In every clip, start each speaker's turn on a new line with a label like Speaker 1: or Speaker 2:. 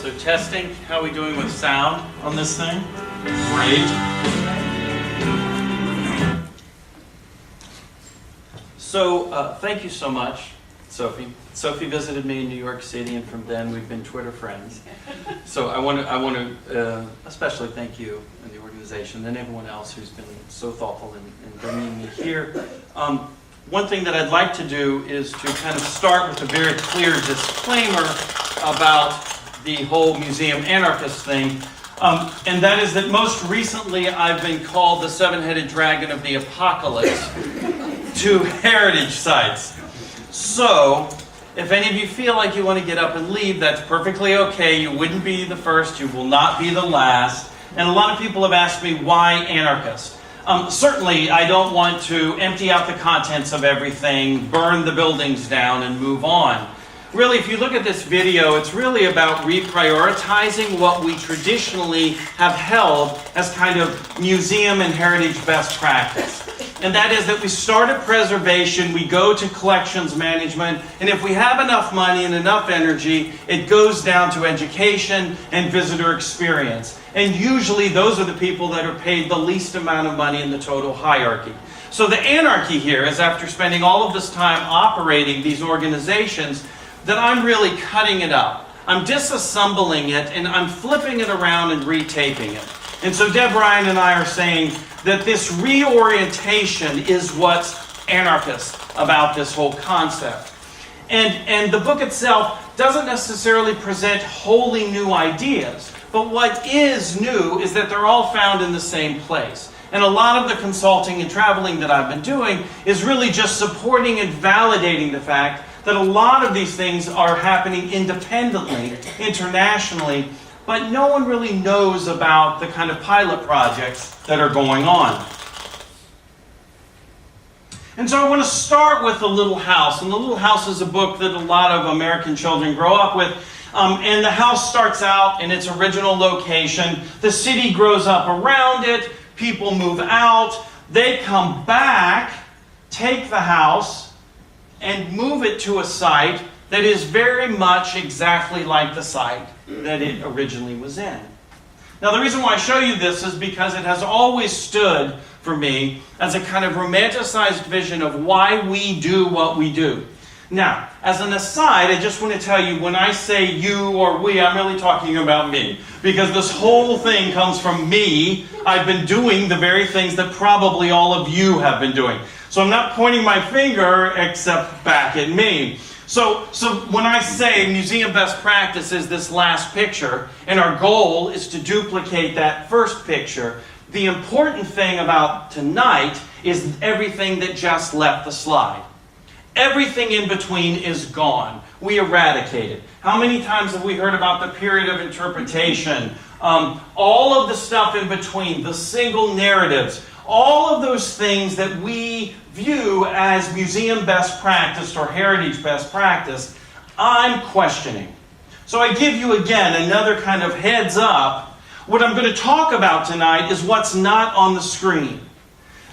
Speaker 1: So testing, how are we doing with sound on this thing? Great. So thank you so much, Sophie. Sophie visited me in New York City, and from then we've been Twitter friends. So I want to especially thank you and the organization and everyone else who's been so thoughtful in bringing me here. One thing that I'd like to do is to kind of start with a very clear disclaimer about the whole museum anarchist thing. And that is that most recently I've been called the seven-headed dragon of the apocalypse to heritage sites. So, if any of you feel like you want to get up and leave, that's perfectly okay. You wouldn't be the first, you will not be the last. And a lot of people have asked me, why anarchist? Certainly, I don't want to empty out the contents of everything, burn the buildings down, and move on. Really, if you look at this video, it's really about reprioritizing what we traditionally have held as kind of museum and heritage best practice. And that is that we start at preservation, we go to collections management, and if we have enough money and enough energy, it goes down to education and visitor experience. And usually those are the people that are paid the least amount of money in the total hierarchy. So the anarchy here is, after spending all of this time operating these organizations, that I'm really cutting it up. I'm disassembling it and I'm flipping it around and retaping it. And so Deb Ryan and I are saying that this reorientation is what's anarchist about this whole concept. And the book itself doesn't necessarily present wholly new ideas, but what is new is that they're all found in the same place. And a lot of the consulting and traveling that I've been doing is really just supporting and validating the fact that a lot of these things are happening independently, internationally, but no one really knows about the kind of pilot projects that are going on. And so I want to start with The Little House. And The Little House is a book that a lot of American children grow up with. And the house starts out in its original location. The city grows up around it. People move out. They come back, take the house, and move it to a site that is very much exactly like the site that it originally was in. Now, the reason why I show you this is because it has always stood for me as a kind of romanticized vision of why we do what we do. Now, as an aside, I just want to tell you, when I say you or we, I'm really talking about me. Because this whole thing comes from me. I've been doing the very things that probably all of you have been doing. So I'm not pointing my finger except back at me. So when I say museum best practice is this last picture, and our goal is to duplicate that first picture, the important thing about tonight is everything that just left the slide. Everything in between is gone. We eradicate it. How many times have we heard about the period of interpretation? All of the stuff in between, the single narratives, all of those things that we view as museum best practice or heritage best practice, I'm questioning. So I give you again another kind of heads up. What I'm going to talk about tonight is what's not on the screen.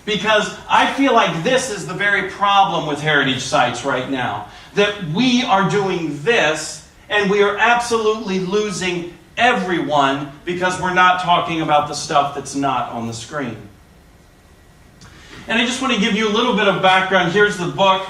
Speaker 1: Because I feel like this is the very problem with heritage sites right now. That we are doing this and we are absolutely losing everyone because we're not talking about the stuff that's not on the screen. And I just want to give you a little bit of background. Here's the book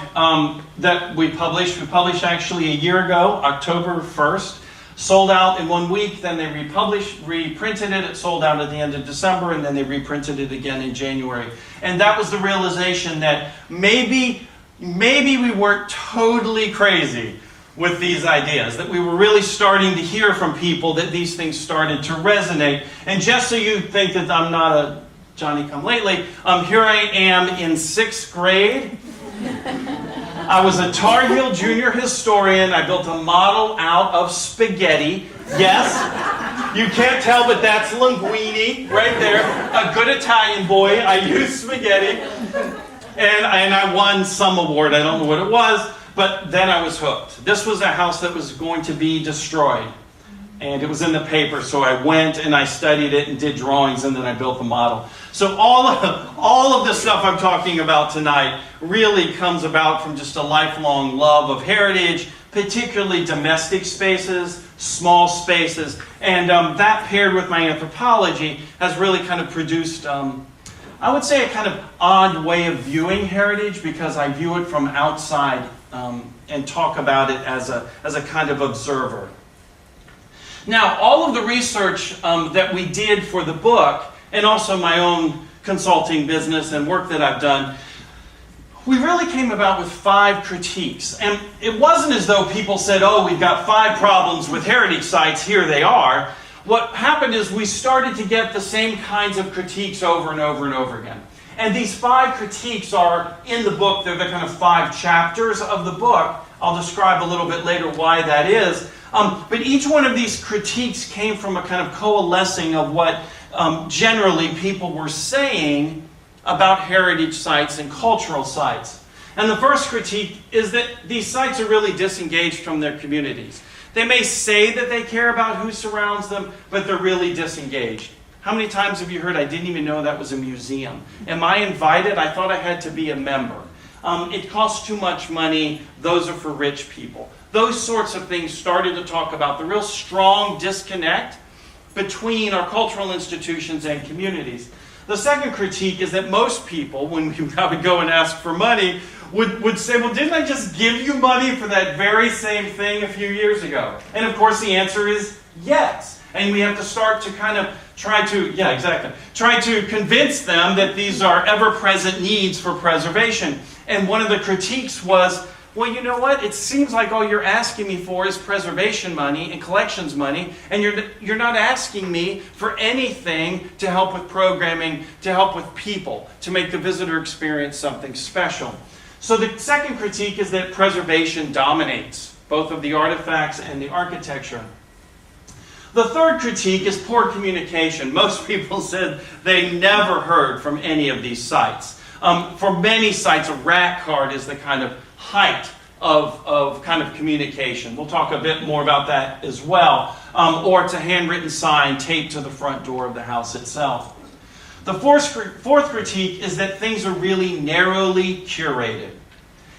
Speaker 1: that we published. We published actually a year ago, October 1st. Sold out in 1 week, then they reprinted it. It sold out at the end of December, and then they reprinted it again in January. And that was the realization that maybe we weren't totally crazy with these ideas, that we were really starting to hear from people that these things started to resonate. And just so you think that I'm not a Johnny-come-lately, here I am in 6th grade. I was a Tar Heel junior historian. I built a model out of spaghetti. Yes, you can't tell, but that's linguine right there. A good Italian boy. I used spaghetti. And I won some award. I don't know what it was, but then I was hooked. This was a house that was going to be destroyed. And it was in the paper, so I went and I studied it and did drawings, and then I built the model. So all of the stuff I'm talking about tonight really comes about from just a lifelong love of heritage, particularly domestic spaces, small spaces. And that paired with my anthropology has really kind of produced, I would say, a kind of odd way of viewing heritage, because I view it from outside and talk about it as a kind of observer. Now, all of the research that we did for the book, and also my own consulting business and work that I've done, we really came about with 5 critiques. And it wasn't as though people said, oh, we've got 5 problems with heritage sites, here they are. What happened is we started to get the same kinds of critiques over and over and over again. And these 5 critiques are in the book. They're the kind of 5 chapters of the book. I'll describe a little bit later why that is. But each one of these critiques came from a kind of coalescing of what generally people were saying about heritage sites and cultural sites. And the first critique is that these sites are really disengaged from their communities. They may say that they care about who surrounds them, but they're really disengaged. How many times have you heard, I didn't even know that was a museum? Am I invited? I thought I had to be a member. It costs too much money. Those are for rich people. Those sorts of things started to talk about the real strong disconnect between our cultural institutions and communities. The second critique is that most people, when we would go and ask for money, would say, well, didn't I just give you money for that very same thing a few years ago? And of course the answer is yes. And we have to start to kind of try to convince them that these are ever-present needs for preservation. And one of the critiques was, well, you know what? It seems like all you're asking me for is preservation money and collections money, and you're not asking me for anything to help with programming, to help with people, to make the visitor experience something special. So the second critique is that preservation dominates both of the artifacts and the architecture. The third critique is poor communication. Most people said they never heard from any of these sites. For many sites, a rat card is the kind of height of kind of communication. We'll talk a bit more about that as well. Or it's a handwritten sign taped to the front door of the house itself. The fourth critique is that things are really narrowly curated.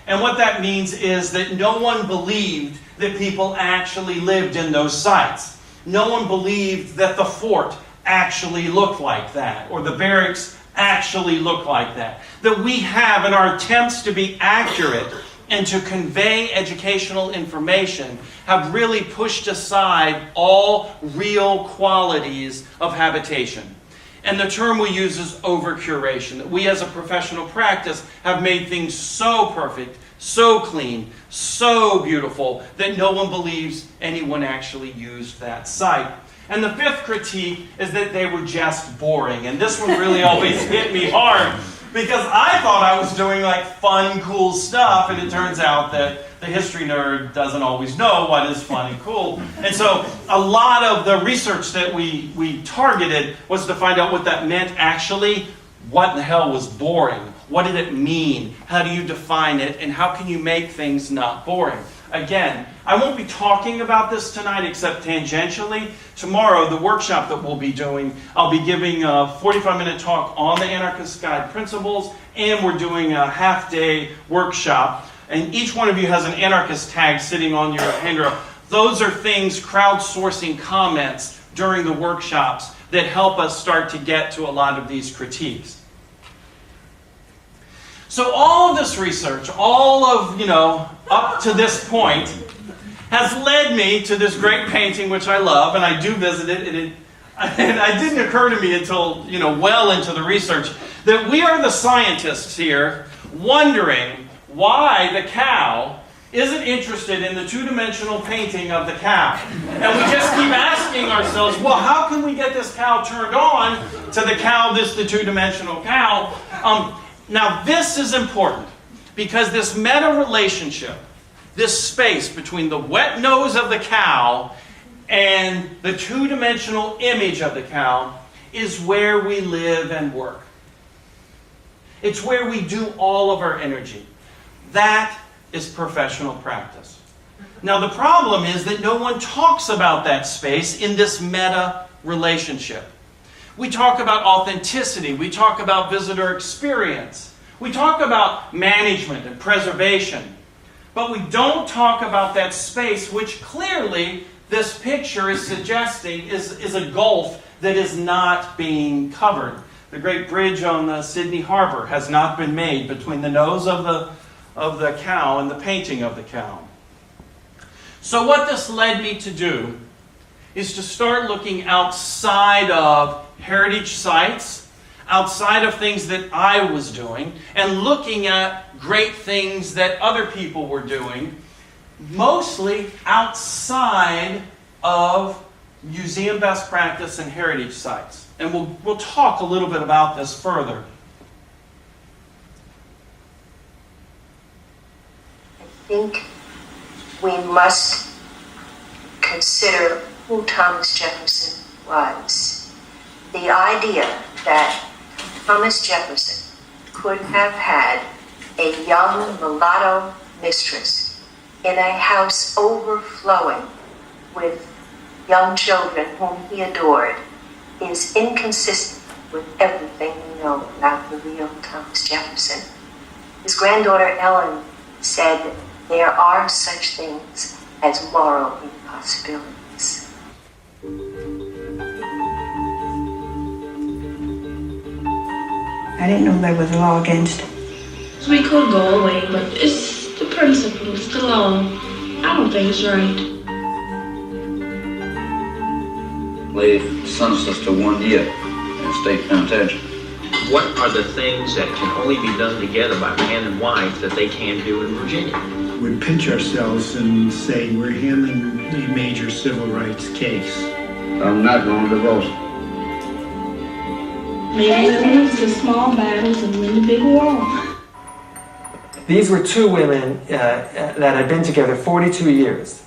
Speaker 1: And what that means is that no one believed that people actually lived in those sites. No one believed that the fort actually looked like that, or the barracks actually looked like that. That we have, in our attempts to be accurate and to convey educational information, have really pushed aside all real qualities of habitation. And the term we use is over-curation. That we as a professional practice have made things so perfect, so clean, so beautiful, that no one believes anyone actually used that site. And the fifth critique is that they were just boring. And this one really always hit me hard, because I thought I was doing like fun, cool stuff, and it turns out that the history nerd doesn't always know what is fun and cool. And so a lot of the research that we targeted was to find out what that meant actually. What in the hell was boring? What did it mean? How do you define it? And how can you make things not boring? Again, I won't be talking about this tonight except tangentially. Tomorrow, the workshop that we'll be doing, I'll be giving a 45-minute talk on the Anarchist Guide principles, and we're doing a half-day workshop. And each one of you has an anarchist tag sitting on your handrail. Those are things, crowdsourcing comments during the workshops that help us start to get to a lot of these critiques. So all of this research, all of, up to this point, has led me to this great painting, which I love, and I do visit it, and it didn't occur to me until, well into the research, that we are the scientists here wondering why the cow isn't interested in the two-dimensional painting of the cow. And we just keep asking ourselves, well, how can we get this cow turned on to the cow, the two-dimensional cow? Now, this is important, because this meta-relationship, this space between the wet nose of the cow and the two-dimensional image of the cow, is where we live and work. It's where we do all of our energy. That is professional practice. Now, the problem is that no one talks about that space in this meta-relationship. We talk about authenticity. We talk about visitor experience. We talk about management and preservation. But we don't talk about that space which clearly this picture is suggesting is a gulf that is not being covered. The great bridge on the Sydney Harbour has not been made between the nose of the cow and the painting of the cow. So what this led me to do is to start looking outside of heritage sites, outside of things that I was doing, and looking at great things that other people were doing, mostly outside of museum best practice and heritage sites. And we'll talk a little bit about this further.
Speaker 2: I think we must consider who Thomas Jefferson was. The idea that Thomas Jefferson could have had a young mulatto mistress in a house overflowing with young children whom he adored is inconsistent with everything we know about the real Thomas Jefferson. His granddaughter Ellen said that there are such things as moral impossibilities.
Speaker 3: I didn't know there was a law against it.
Speaker 4: We could go away, but it's the principle, it's the law. I don't think it's right.
Speaker 5: They sentenced us to 1 year in a state penitentiary.
Speaker 6: What are the things that can only be done together by man and wife that they can't do in Virginia?
Speaker 7: We pinch ourselves and say we're handling a major civil rights case.
Speaker 5: I'm not going to divorce.
Speaker 4: Maybe we'll lose the small battles and win the big war.
Speaker 8: These were two women that had been together 42 years.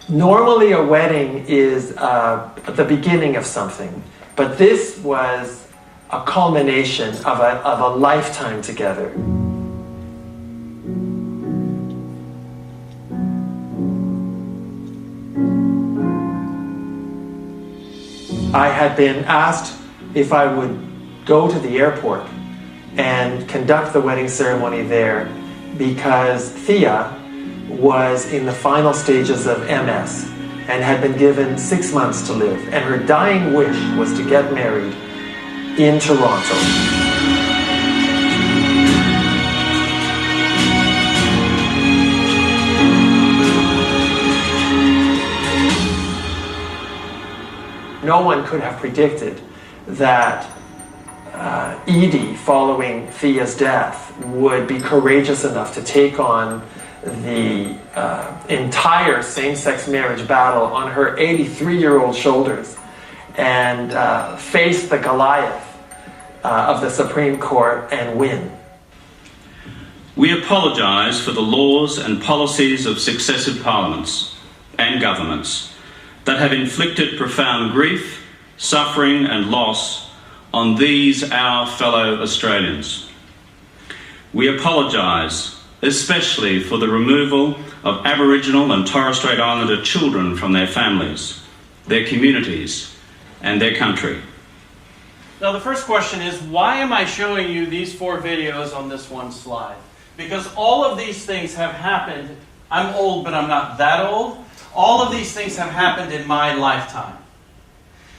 Speaker 8: Normally a wedding is the beginning of something, but this was a culmination of a lifetime together. I had been asked if I would go to the airport and conduct the wedding ceremony there because Thea was in the final stages of MS and had been given 6 months to live, and her dying wish was to get married in Toronto. No one could have predicted that Edie, following Thea's death, would be courageous enough to take on the entire same-sex marriage battle on her 83-year-old shoulders and face the Goliath of the Supreme Court and win.
Speaker 9: We apologise for the laws and policies of successive parliaments and governments that have inflicted profound grief, suffering and loss on these our fellow Australians. We apologise especially for the removal of Aboriginal and Torres Strait Islander children from their families, their communities and their country.
Speaker 1: Now the first question is, why am I showing you these 4 videos on this one slide? Because all of these things have happened. I'm old, but I'm not that old. All of these things have happened in my lifetime.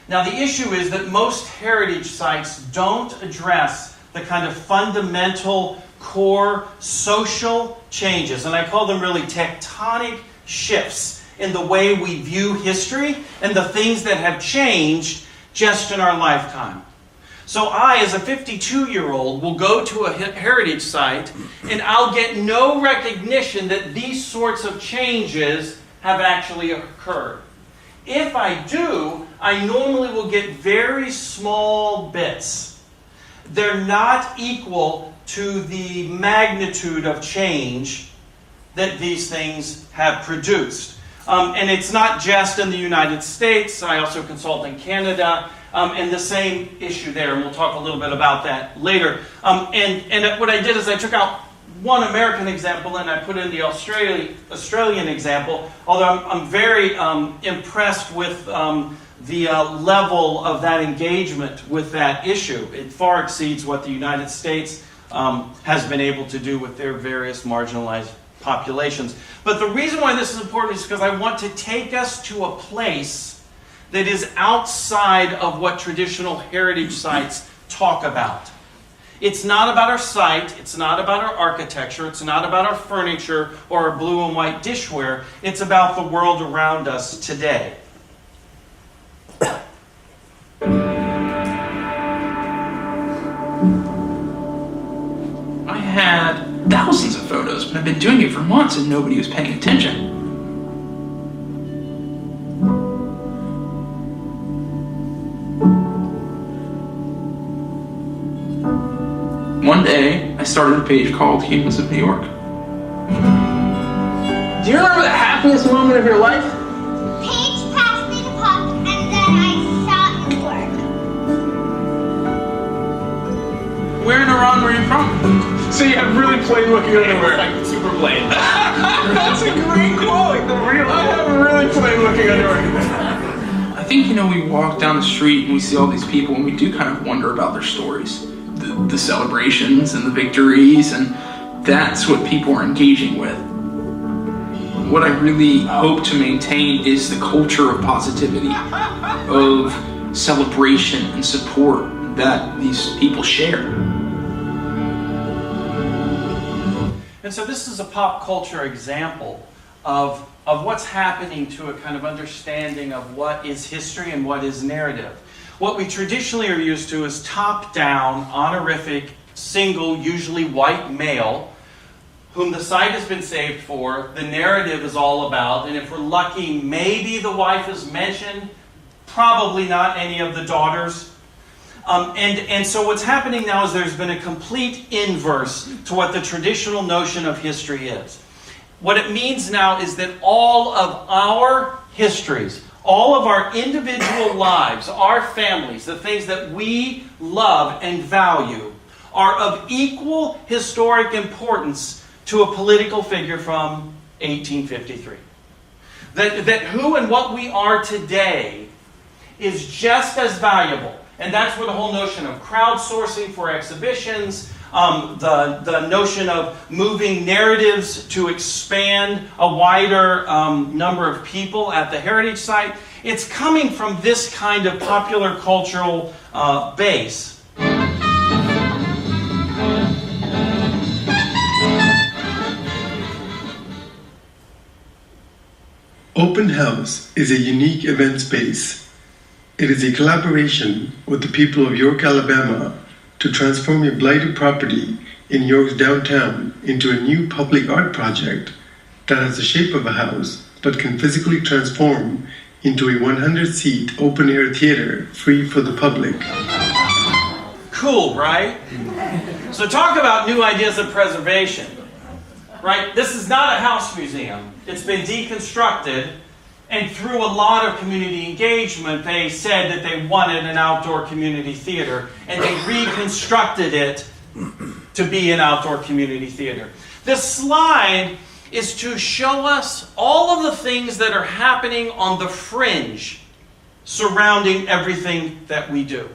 Speaker 1: Now the issue is that most heritage sites don't address the kind of fundamental core social changes, and I call them really tectonic shifts in the way we view history and the things that have changed just in our lifetime. So I, as a 52-year-old, will go to a heritage site and I'll get no recognition that these sorts of changes have actually occurred. If I do, I normally will get very small bits. They're not equal to the magnitude of change that these things have produced. And it's not just in the United States. I also consult in Canada, and the same issue there, and we'll talk a little bit about that later. And what I did is I took out one American example and I put in the Australian example, although I'm very impressed with the level of that engagement with that issue. It far exceeds what the United States has been able to do with their various marginalized populations. But the reason why this is important is because I want to take us to a place that is outside of what traditional heritage sites talk about. It's not about our site, it's not about our architecture, it's not about our furniture or our blue and white dishware, it's about the world around us today.
Speaker 10: I had thousands of photos, but I've been doing it for months and nobody was paying attention. One day, I started a page called Humans of New York. Do you remember the happiest moment of your life?
Speaker 11: Paige passed me the puck and then I saw it work.
Speaker 10: Where in Iran were you from? So you have really plain looking underwear.
Speaker 6: Like super plain.
Speaker 10: That's a great quote. Like the real. I have really plain looking underwear. I think, we walk down the street and we see all these people and we do kind of wonder about their stories. The celebrations and the victories, and that's what people are engaging with. What I really hope to maintain is the culture of positivity, of celebration and support that these people share.
Speaker 1: And so this is a pop culture example of what's happening to a kind of understanding of what is history and what is narrative. What we traditionally are used to is top-down, honorific, single, usually white male, whom the site has been saved for, the narrative is all about, and if we're lucky, maybe the wife is mentioned, probably not any of the daughters. And so what's happening now is there's been a complete inverse to what the traditional notion of history is. What it means now is that all of our histories, all of our individual lives, our families, the things that we love and value, are of equal historic importance to a political figure from 1853. That who and what we are today is just as valuable. And that's where the whole notion of crowdsourcing for exhibitions, the notion of moving narratives to expand a wider number of people at the heritage site, it's coming from this kind of popular cultural base.
Speaker 12: Open House is a unique event space. It is a collaboration with the people of York, Alabama, to transform a blighted property in York's downtown into a new public art project that has the shape of a house but can physically transform into a 100-seat open-air theater free for the public.
Speaker 1: Cool, right? So talk about new ideas of preservation, right? This is not a house museum. It's been deconstructed, and through a lot of community engagement, they said that they wanted an outdoor community theater, and they reconstructed it to be an outdoor community theater. This slide is to show us all of the things that are happening on the fringe surrounding everything that we do.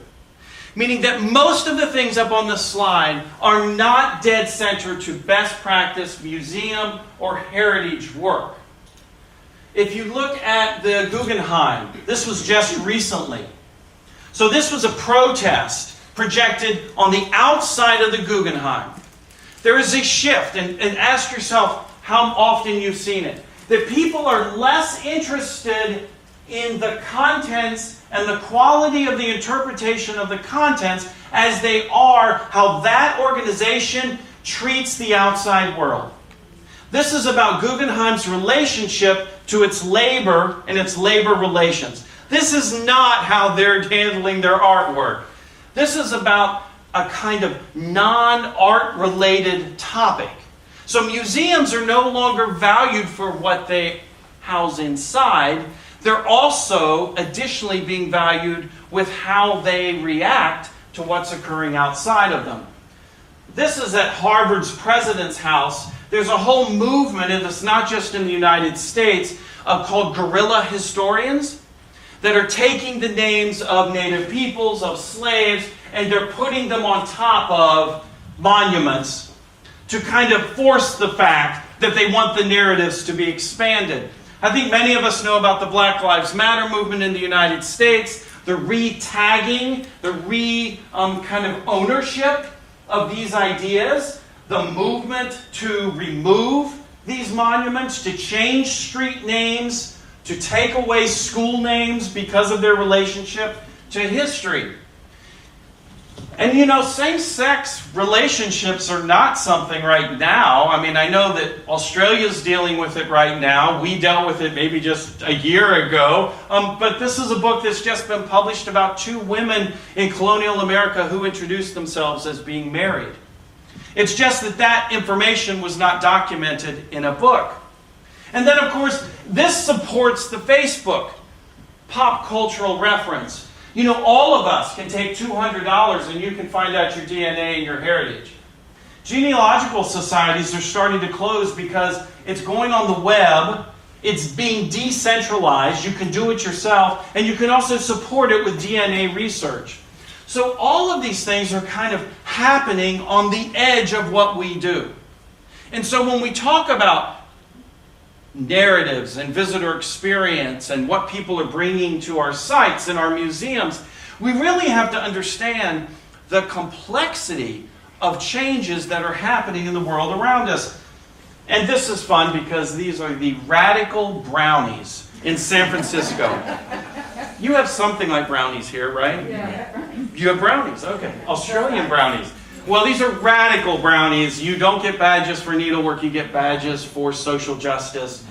Speaker 1: Meaning that most of the things up on the slide are not dead center to best practice museum or heritage work. If you look at the Guggenheim, this was just recently. So this was a protest projected on the outside of the Guggenheim. There is a shift, and ask yourself how often you've seen it. That people are less interested in the contents and the quality of the interpretation of the contents as they are how that organization treats the outside world. This is about Guggenheim's relationship to its labor and its labor relations. This is not how they're handling their artwork. This is about a kind of non-art related topic. So museums are no longer valued for what they house inside. They're also additionally being valued with how they react to what's occurring outside of them. This is at Harvard's President's House. There's a whole movement, and it's not just in the United States, called guerrilla historians that are taking the names of native peoples, of slaves, and they're putting them on top of monuments to kind of force the fact that they want the narratives to be expanded. I think many of us know about the Black Lives Matter movement in the United States, the re-tagging, the kind of ownership of these ideas, the movement to remove these monuments, to change street names, to take away school names because of their relationship to history. And you know, same-sex relationships are not something right now. I mean, I know that Australia's dealing with it right now. We dealt with it maybe just a year ago. But this is a book that's just been published about 2 women in colonial America who introduced themselves as being married. It's just that that information was not documented in a book. And then, of course, this supports the Facebook pop cultural reference. You know, all of us can take $200 and you can find out your DNA and your heritage. Genealogical societies are starting to close because it's going on the web, it's being decentralized, you can do it yourself, and you can also support it with DNA research. So all of these things are kind of happening on the edge of what we do. And so when we talk about narratives and visitor experience and what people are bringing to our sites and our museums, we really have to understand the complexity of changes that are happening in the world around us. And this is fun because these are the radical brownies in San Francisco. You have something like brownies here, right? Yeah. You have brownies, okay. Australian brownies. Well, these are radical brownies. You don't get badges for needlework, you get badges for social justice,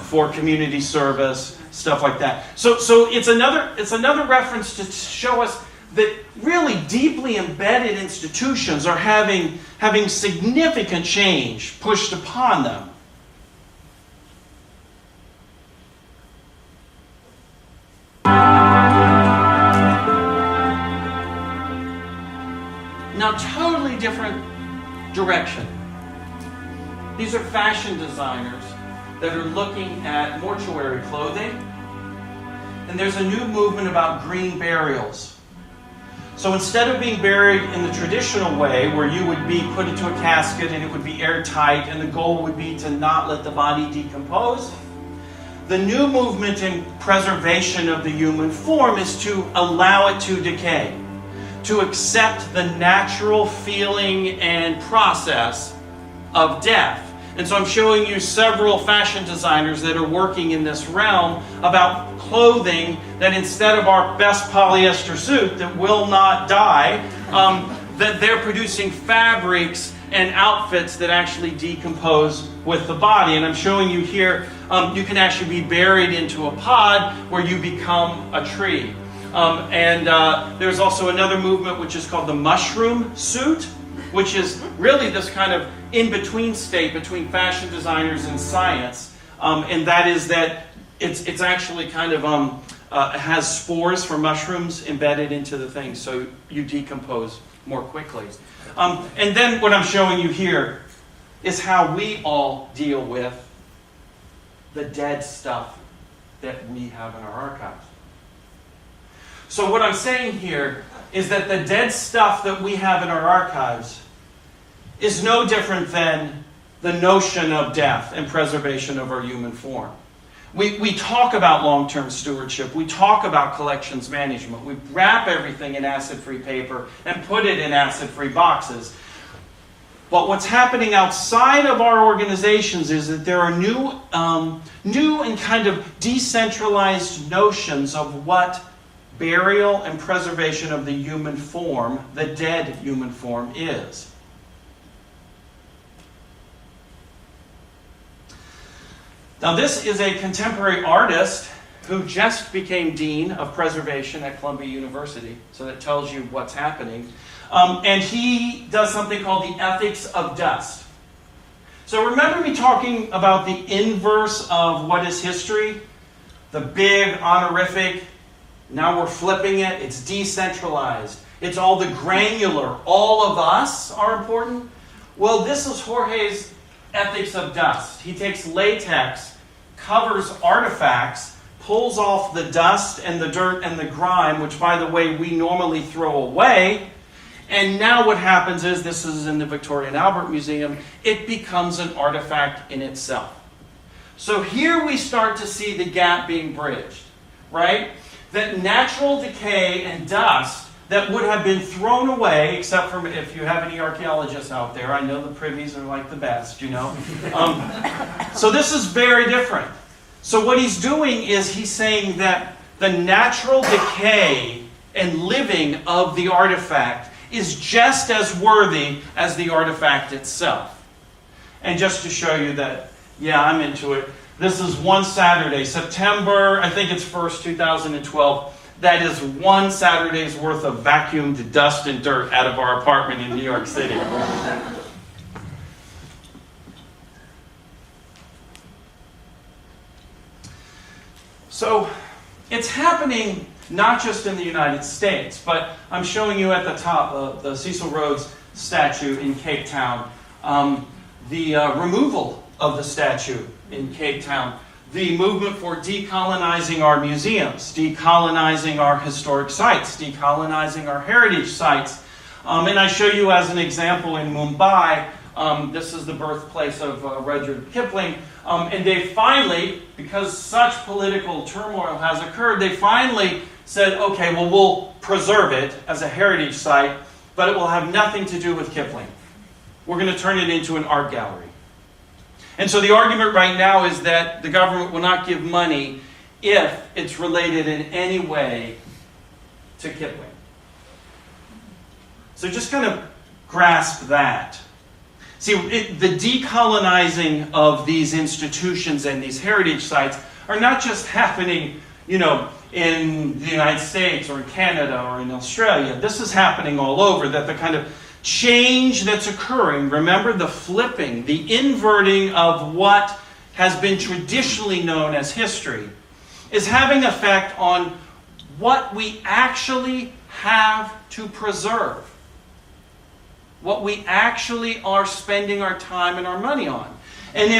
Speaker 1: for community service, stuff like that. So it's another reference to show us that really deeply embedded institutions are having significant change pushed upon them. Now, totally different direction. These are fashion designers that are looking at mortuary clothing. And there's a new movement about green burials. So instead of being buried in the traditional way, where you would be put into a casket and it would be airtight and the goal would be to not let the body decompose, the new movement in preservation of the human form is to allow it to decay, to accept the natural feeling and process of death. And so I'm showing you several fashion designers that are working in this realm about clothing that instead of our best polyester suit that will not die, that they're producing fabrics and outfits that actually decompose with the body. And I'm showing you here, you can actually be buried into a pod where you become a tree. There's also another movement which is called the mushroom suit, which is really this kind of in-between state between fashion designers and science. And that is that it's actually kind of has spores for mushrooms embedded into the thing, so you decompose more quickly. And then what I'm showing you here is how we all deal with the dead stuff that we have in our archives. So what I'm saying here is that the dead stuff that we have in our archives is no different than the notion of death and preservation of our human form. We talk about long-term stewardship. We talk about collections management. We wrap everything in acid-free paper and put it in acid-free boxes. But what's happening outside of our organizations is that there are new and kind of decentralized notions of what burial and preservation of the human form, the dead human form, is. Now, this is a contemporary artist who just became Dean of Preservation at Columbia University, so that tells you what's happening. And he does something called the ethics of dust. So remember me talking about the inverse of what is history? The big, honorific. Now we're flipping it. It's decentralized. It's all the granular. All of us are important. Well, this is Jorge's ethics of dust. He takes latex, covers artifacts, pulls off the dust and the dirt and the grime, which, by the way, we normally throw away, And now what happens is, this is in the Victoria and Albert Museum, it becomes an artifact in itself. So here we start to see the gap being bridged, right? That natural decay and dust that would have been thrown away, except for if you have any archaeologists out there. I know the privies are like the best, you know. So this is very different. So what he's doing is he's saying that the natural decay and living of the artifact is just as worthy as the artifact itself. And just to show you that, yeah, I'm into it. This is one Saturday, September, I think it's 1st, 2012. That is one Saturday's worth of vacuumed dust and dirt out of our apartment in New York City. So it's happening not just in the United States, but I'm showing you at the top the Cecil Rhodes statue in Cape Town, the removal of the statue in Cape Town, the movement for decolonizing our museums, decolonizing our historic sites, decolonizing our heritage sites. And I show you as an example in Mumbai, this is the birthplace of Rudyard Kipling, and they finally, because such political turmoil has occurred, they finally said, okay, well, we'll preserve it as a heritage site, but it will have nothing to do with Kipling. We're going to turn it into an art gallery. And so the argument right now is that the government will not give money if it's related in any way to Kipling. So just kind of grasp that. See, the decolonizing of these institutions and these heritage sites are not just happening, you know, in the United States or in Canada or in Australia. This is happening all over, that the kind of change that's occurring, remember the flipping, the inverting of what has been traditionally known as history, is having effect on what we actually have to preserve. What we actually are spending our time and our money on. And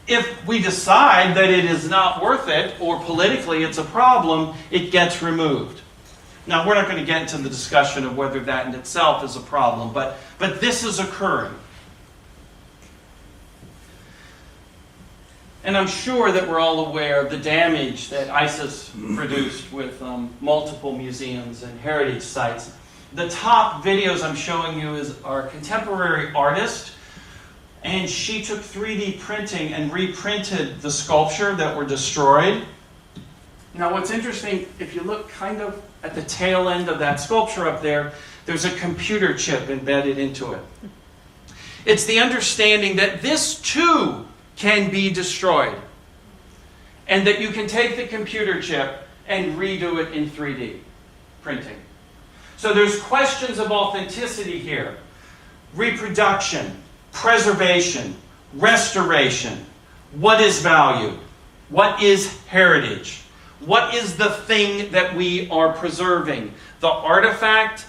Speaker 1: if we decide that it is not worth it, or politically it's a problem, it gets removed. Now, we're not going to get into the discussion of whether that in itself is a problem, but this is occurring. And I'm sure that we're all aware of the damage that ISIS produced with multiple museums and heritage sites. The top videos I'm showing you are a contemporary artist, and she took 3D printing and reprinted the sculpture that were destroyed. Now, what's interesting, if you look kind of at the tail end of that sculpture up there, there's a computer chip embedded into it. It's the understanding that this too can be destroyed, and that you can take the computer chip and redo it in 3D printing. So there's questions of authenticity here. Reproduction, preservation, restoration. What is value? What is heritage? What is the thing that we are preserving? The artifact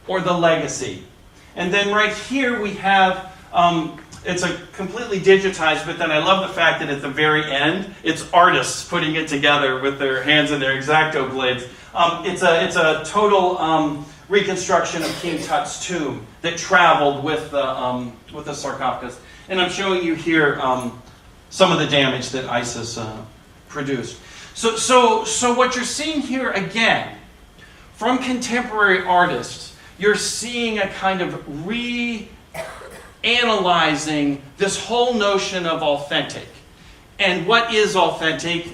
Speaker 1: or the legacy? And then right here we have, it's a completely digitized, but then I love the fact that at the very end, it's artists putting it together with their hands in their X-Acto blades. It's a total reconstruction of King Tut's tomb that traveled with the sarcophagus. And I'm showing you here some of the damage that ISIS produced. So what you're seeing here again, from contemporary artists, you're seeing a kind of reanalyzing this whole notion of authentic. And what is authentic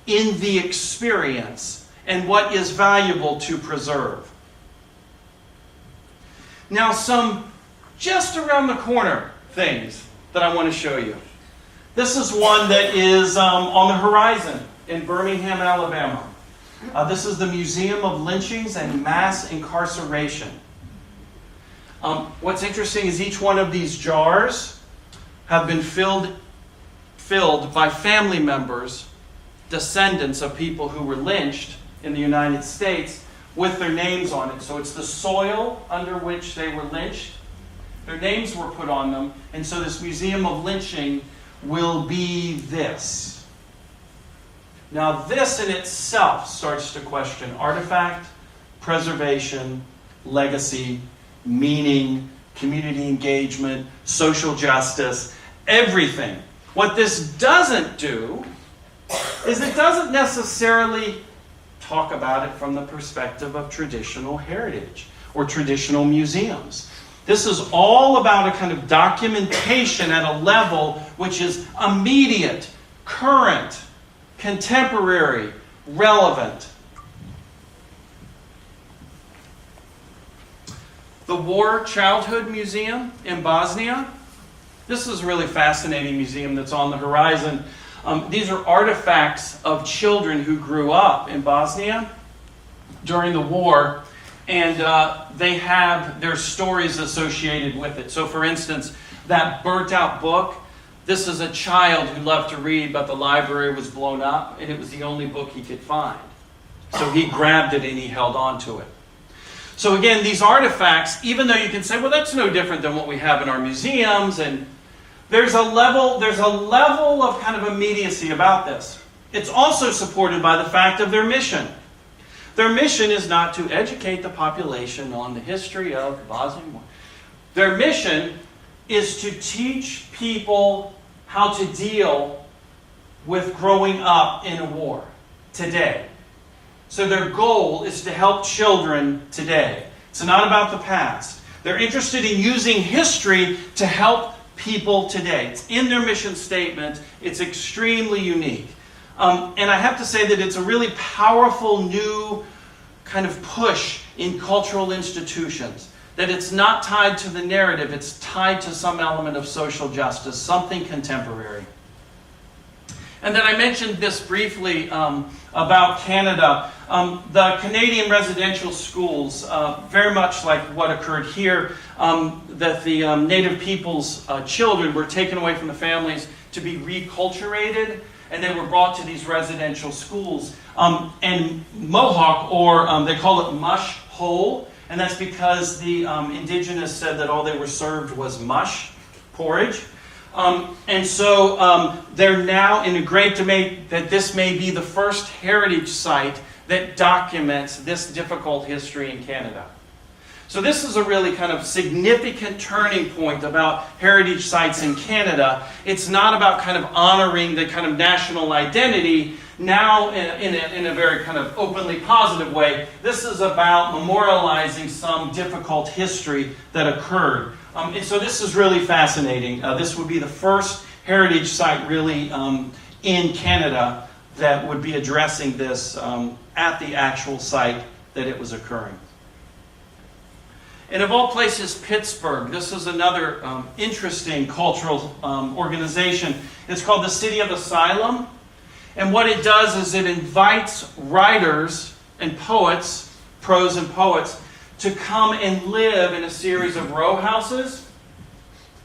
Speaker 1: in the experience, and what is valuable to preserve. Now, some just around the corner things that I want to show you. This is one that is on the horizon in Birmingham, Alabama. This is the Museum of Lynchings and Mass Incarceration. What's interesting is each one of these jars have been filled by family members, descendants of people who were lynched in the United States, with their names on it. So it's the soil under which they were lynched. Their names were put on them. And so this Museum of Lynching will be this. Now this in itself starts to question artifact, preservation, legacy, meaning, community engagement, social justice, everything. What this doesn't do is it doesn't necessarily talk about it from the perspective of traditional heritage or traditional museums. This is all about a kind of documentation at a level which is immediate, current, contemporary, relevant. The War Childhood Museum in Bosnia. This is a really fascinating museum that's on the horizon. These are artifacts of children who grew up in Bosnia during the war, and they have their stories associated with it. So for instance, that burnt out book, this is a child who loved to read, but the library was blown up, and it was the only book he could find. So he grabbed it and he held on to it. So again, these artifacts, even though you can say, well, that's no different than what we have in our museums, and there's a level of kind of immediacy about this. It's also supported by the fact of their mission. Their mission is not to educate the population on the history of the Bosnian War. Their mission is to teach people how to deal with growing up in a war today. So their goal is to help children today. It's not about the past. They're interested in using history to help people today. It's in their mission statement. It's extremely unique. And I have to say that it's a really powerful new kind of push in cultural institutions. That it's not tied to the narrative, it's tied to some element of social justice, something contemporary. And then I mentioned this briefly about Canada. The Canadian residential schools, very much like what occurred here, that the Native people's children were taken away from the families to be reculturated, and they were brought to these residential schools. And Mohawk, or they call it mush hole, and that's because the indigenous said that all they were served was mush, porridge. And so they're now in a great debate that this may be the first heritage site that documents this difficult history in Canada. So this is a really kind of significant turning point about heritage sites in Canada. It's not about kind of honoring the kind of national identity now in a very kind of openly positive way. This is about memorializing some difficult history that occurred. And so this is really fascinating. This would be the first heritage site really in Canada that would be addressing this at the actual site that it was occurring. And of all places, Pittsburgh. This is another interesting cultural organization. It's called the City of Asylum. And what it does is it invites writers and poets, prose and poets, to come and live in a series of row houses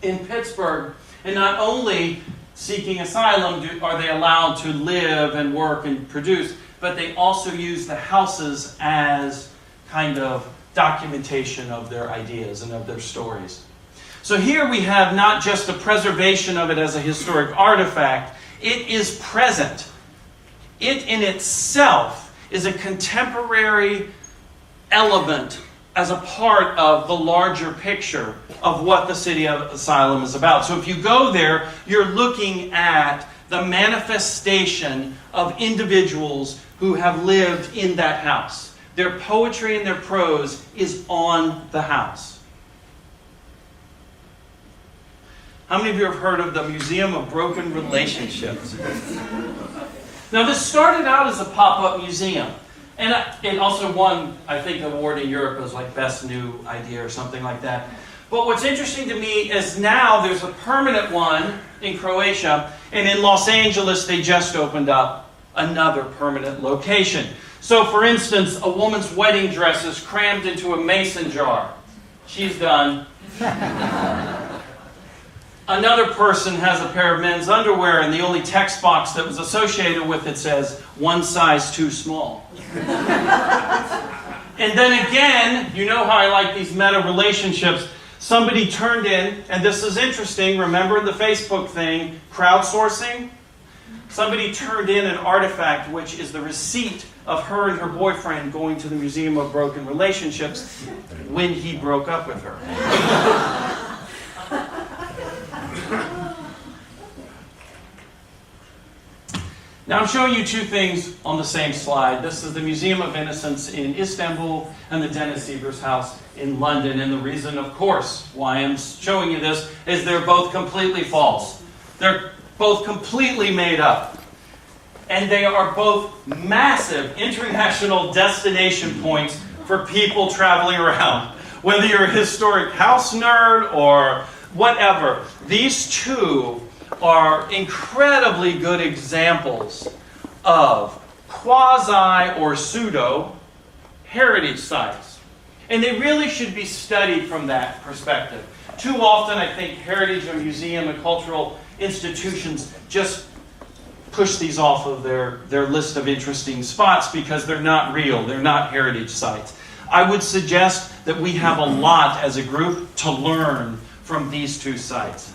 Speaker 1: in Pittsburgh. And not only seeking asylum are they allowed to live and work and produce, but they also use the houses as kind of documentation of their ideas and of their stories. So here we have not just the preservation of it as a historic artifact, it is present. It in itself is a contemporary element as a part of the larger picture of what the City of Asylum is about. So if you go there, you're looking at the manifestation of individuals who have lived in that house. Their poetry and their prose is on the house. How many of you have heard of the Museum of Broken Relationships? Now this started out as a pop-up museum. And it also won, I think, an award in Europe as like Best New Idea or something like that. But what's interesting to me is now there's a permanent one in Croatia, and in Los Angeles they just opened up another permanent location. So for instance, a woman's wedding dress is crammed into a mason jar. She's done. Another person has a pair of men's underwear, and the only text box that was associated with it says, "One size too small." And then again, you know how I like these meta relationships. Somebody turned in, and this is interesting, remember the Facebook thing, crowdsourcing? Somebody turned in an artifact which is the receipt of her and her boyfriend going to the Museum of Broken Relationships when he broke up with her. Now I'm showing you two things on the same slide. This is the Museum of Innocence in Istanbul and the Dennis Evers House in London. And the reason, of course, why I'm showing you this is they're both completely false. They're both completely made up. And they are both massive international destination points for people traveling around. Whether you're a historic house nerd or whatever, these two are incredibly good examples of quasi or pseudo heritage sites. And they really should be studied from that perspective. Too often, I think heritage and museum and cultural institutions just push these off of their list of interesting spots because they're not real, they're not heritage sites. I would suggest that we have a lot as a group to learn from these two sites.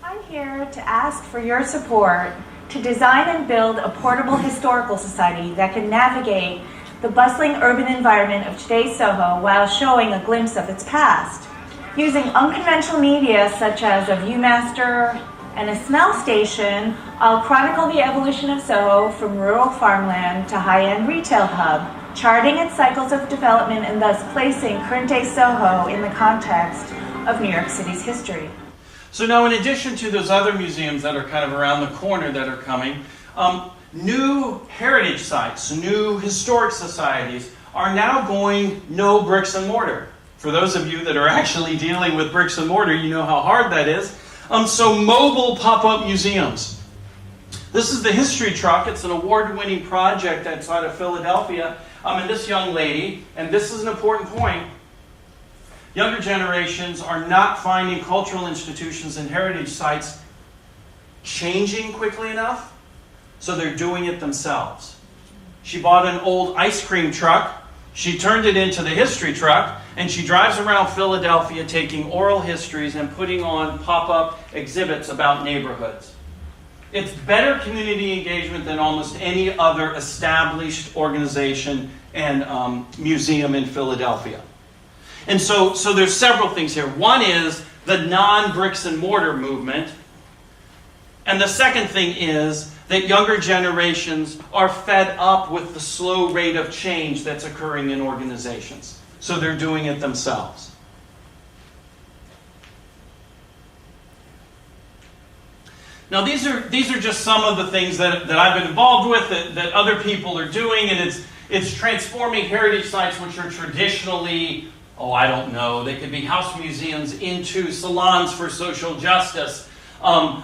Speaker 13: I'm here to ask for your support to design and build a portable historical society that can navigate the bustling urban environment of today's Soho while showing a glimpse of its past. Using unconventional media such as a Viewmaster and a smell station, I'll chronicle the evolution of Soho from rural farmland to high-end retail hub, charting its cycles of development and thus placing current-day Soho in the context of New York City's history.
Speaker 1: So now, in addition to those other museums that are kind of around the corner that are coming, new heritage sites, new historic societies are now going no bricks and mortar. For those of you that are actually dealing with bricks and mortar, you know how hard that is. So mobile pop-up museums. This is the history truck. It's an award-winning project outside of Philadelphia. And this young lady, and this is an important point, younger generations are not finding cultural institutions and heritage sites changing quickly enough, so they're doing it themselves. She bought an old ice cream truck, she turned it into the history truck, and she drives around Philadelphia taking oral histories and putting on pop-up exhibits about neighborhoods. It's better community engagement than almost any other established organization and museum in Philadelphia. And so there's several things here. One is the non-bricks and mortar movement. And the second thing is that younger generations are fed up with the slow rate of change that's occurring in organizations. So they're doing it themselves. Now these are just some of the things that I've been involved with, that other people are doing, and it's transforming heritage sites which are traditionally, I don't know, they could be house museums into salons for social justice,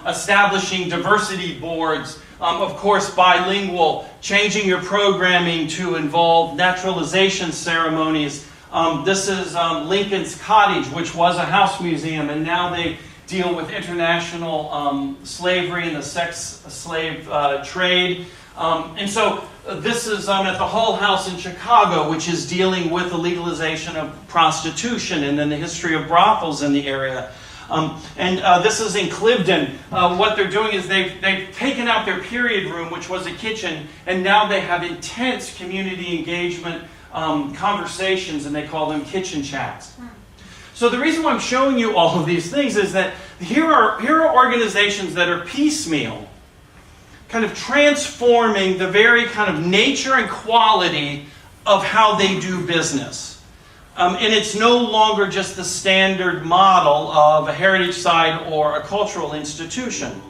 Speaker 1: establishing diversity boards, of course bilingual, changing your programming to involve naturalization ceremonies. This is Lincoln's Cottage, which was a house museum, and now they deal with international slavery and the sex slave trade. And so this is at the Hull House in Chicago, which is dealing with the legalization of prostitution and then the history of brothels in the area. And this is in Cliveden. What they're doing is they've taken out their period room, which was a kitchen, and now they have intense community engagement conversations, and they call them kitchen chats. So the reason why I'm showing you all of these things is that here are organizations that are piecemeal, kind of transforming the very kind of nature and quality of how they do business. And it's no longer just the standard model of a heritage site or a cultural institution.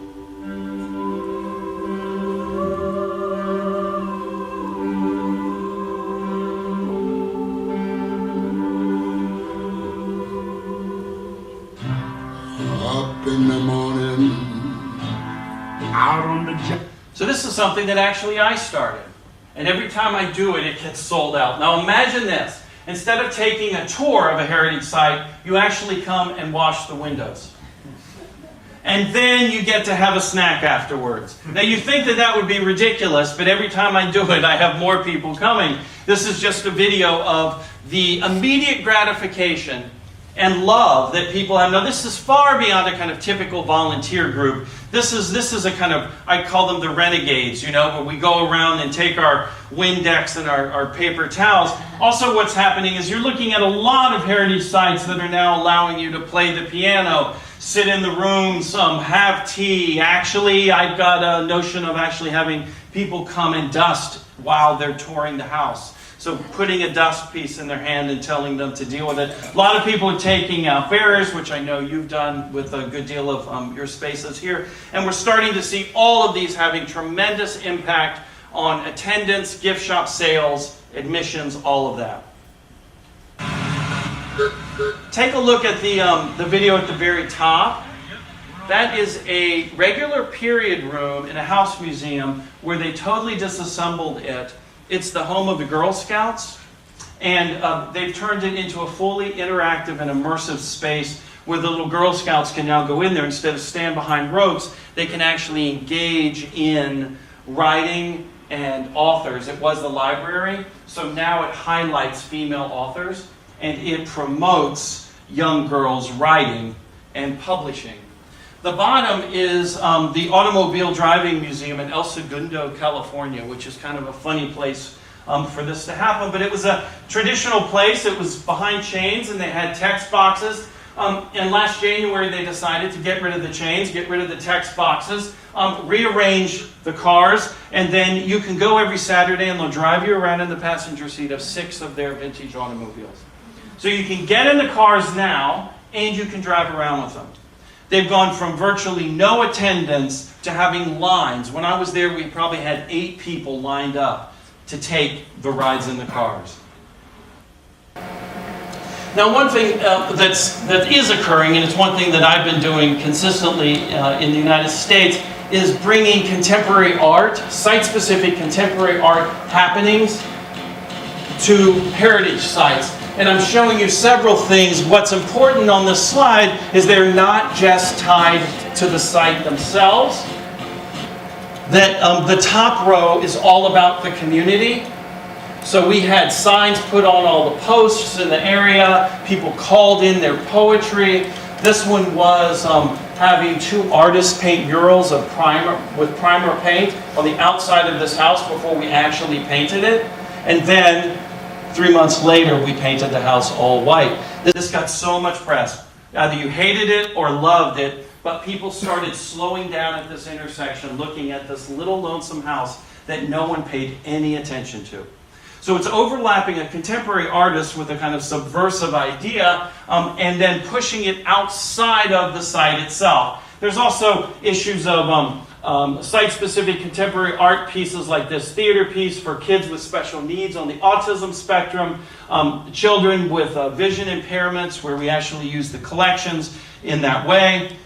Speaker 14: Up in the morning, out on the jet.
Speaker 1: So this is something that actually I started. And every time I do it, it gets sold out. Now imagine this. Instead of taking a tour of a heritage site, you actually come and wash the windows. And then you get to have a snack afterwards. Now you think that would be ridiculous, but every time I do it, I have more people coming. This is just a video of the immediate gratification and love that people have. Now, this is far beyond a kind of typical volunteer group. This is a kind of, I call them the Renegades, where we go around and take our Windex and our paper towels. Also, what's happening is you're looking at a lot of heritage sites that are now allowing you to play the piano, sit in the rooms, have tea. Actually, I've got a notion of actually having people come and dust while they're touring the house. So putting a dust piece in their hand and telling them to deal with it. A lot of people are taking out bearers, which I know you've done with a good deal of your spaces here. And we're starting to see all of these having tremendous impact on attendance, gift shop sales, admissions, all of that. Take a look at the video at the very top. That is a regular period room in a house museum where they totally disassembled it. It's the home of the Girl Scouts, and they've turned it into a fully interactive and immersive space where the little Girl Scouts can now go in there. Instead of stand behind ropes, they can actually engage in writing and authors. It was the library, so now it highlights female authors, and it promotes young girls writing and publishing. The bottom is the Automobile Driving Museum in El Segundo, California, which is kind of a funny place for this to happen. But it was a traditional place. It was behind chains, and they had text boxes. And last January, they decided to get rid of the chains, get rid of the text boxes, rearrange the cars, and then you can go every Saturday, and they'll drive you around in the passenger seat of 6 of their vintage automobiles. So you can get in the cars now, and you can drive around with them. They've gone from virtually no attendance to having lines. When I was there, we probably had 8 people lined up to take the rides in the cars. Now, one thing that is occurring, and it's one thing that I've been doing consistently in the United States, is bringing contemporary art, site-specific contemporary art happenings to heritage sites. And I'm showing you several things. What's important on this slide is they're not just tied to the site themselves. That the top row is all about the community. So we had signs put on all the posts in the area. People called in their poetry. This one was having 2 artists paint murals with primer paint on the outside of this house before we actually painted it. And then 3 months later, we painted the house all white. This got so much press. Either you hated it or loved it, but people started slowing down at this intersection, looking at this little lonesome house that no one paid any attention to. So it's overlapping a contemporary artist with a kind of subversive idea, and then pushing it outside of the site itself. There's also issues of site-specific contemporary art pieces like this theater piece for kids with special needs on the autism spectrum, children with vision impairments, where we actually use the collections in that way.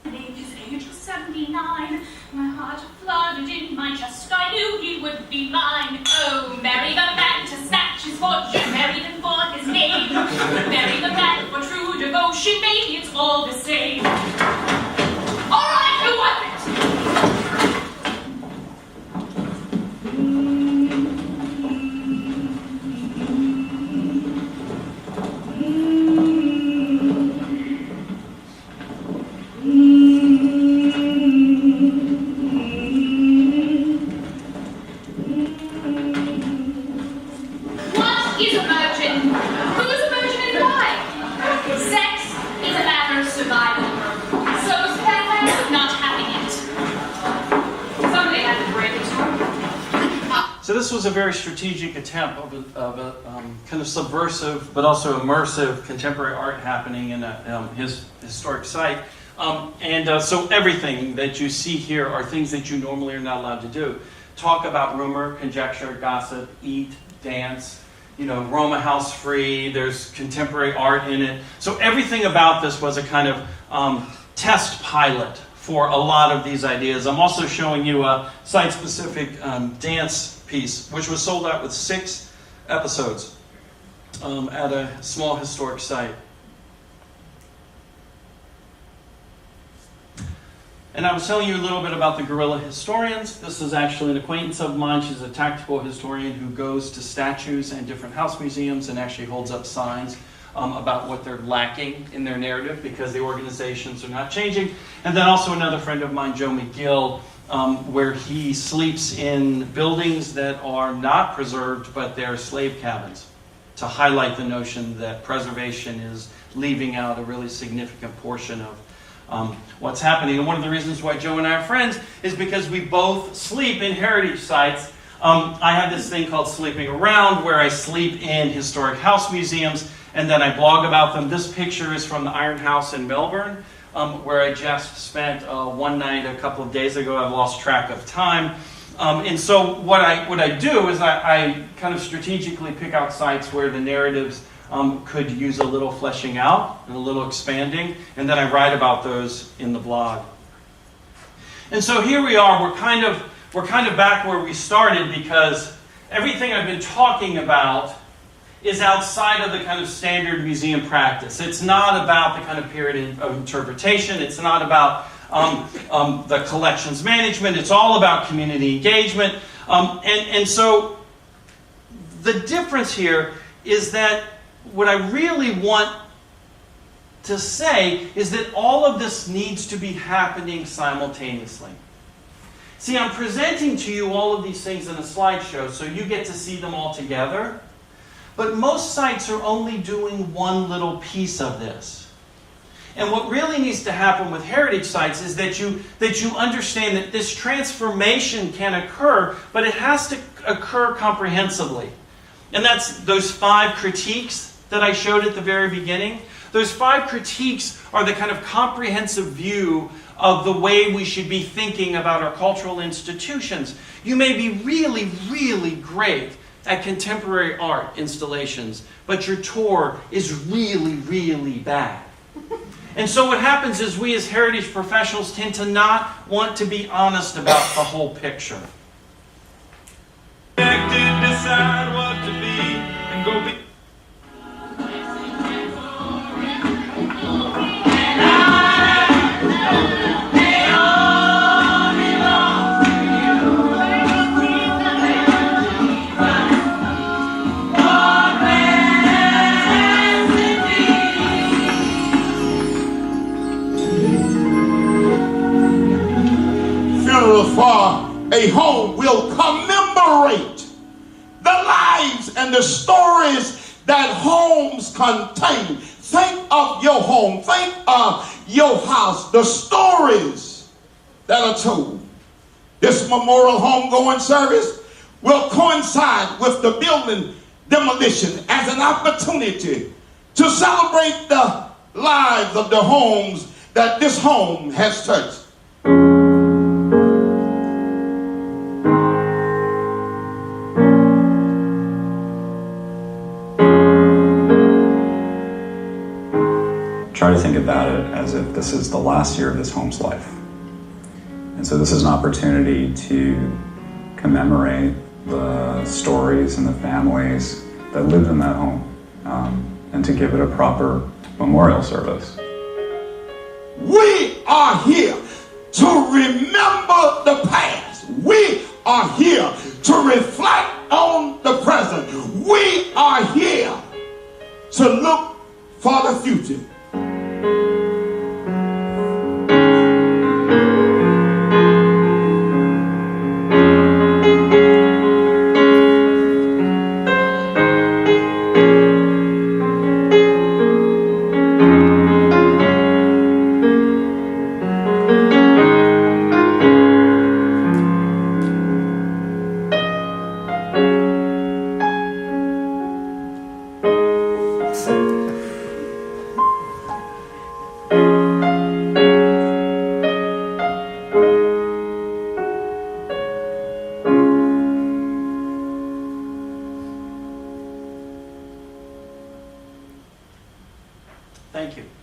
Speaker 11: His age was 79. My heart flooded in my chest. I knew he would be mine. Oh, marry the man to snatch his fortune, marry him for his name. Marry the man for true devotion, maybe it's all the same. All right, who was it? What is a virgin? Who is a virgin and why? Sex is a matter of survival. So is perfect not having it. Someday I will break it.
Speaker 1: So this was a very strategic attempt of a kind of subversive but also immersive contemporary art happening in his historic site. So everything that you see here are things that you normally are not allowed to do. Talk about rumor, conjecture, gossip, eat, dance, roam a house free, there's contemporary art in it. So everything about this was a kind of test pilot for a lot of these ideas. I'm also showing you a site-specific dance piece, which was sold out with 6 episodes at a small historic site. And I was telling you a little bit about the guerrilla historians. This is actually an acquaintance of mine. She's a tactical historian who goes to statues and different house museums and actually holds up signs about what they're lacking in their narrative because the organizations are not changing. And then also another friend of mine, Joe McGill, where he sleeps in buildings that are not preserved, but they're slave cabins, to highlight the notion that preservation is leaving out a really significant portion of what's happening. And one of the reasons why Joe and I are friends is because we both sleep in heritage sites. I have this thing called Sleeping Around, where I sleep in historic house museums, and then I blog about them. This picture is from the Iron House in Melbourne, where I just spent one night a couple of days ago. I've lost track of time. And so what I do is I kind of strategically pick out sites where the narratives could use a little fleshing out and a little expanding, and then I write about those in the blog. And so here we are. We're kind of back where we started, because everything I've been talking about is outside of the kind of standard museum practice. It's not about the kind of period of interpretation. It's not about the collections management. It's all about community engagement. And so the difference here is that what I really want to say is that all of this needs to be happening simultaneously. See, I'm presenting to you all of these things in a slideshow, so you get to see them all together. But most sites are only doing one little piece of this. And what really needs to happen with heritage sites is that you understand that this transformation can occur, but it has to occur comprehensively. And that's those 5 critiques that I showed at the very beginning. Those 5 critiques are the kind of comprehensive view of the way we should be thinking about our cultural institutions. You may be really, really great at contemporary art installations, but your tour is really, really bad. And so what happens is we as heritage professionals tend to not want to be honest about the whole picture. Decide what to be and go be.
Speaker 14: For a home will commemorate the lives and the stories that homes contain. Think of your home. Think of your house. The stories that are told. This memorial homegoing service will coincide with the building demolition as an opportunity to celebrate the lives of the homes that this home has touched.
Speaker 15: Try to think about it as if this is the last year of this home's life. And so this is an opportunity to commemorate the stories and the families that lived in that home, and to give it a proper memorial service.
Speaker 14: We are here to remember the past. We are here to reflect on the present. We are here to look for the future.
Speaker 1: Thank you.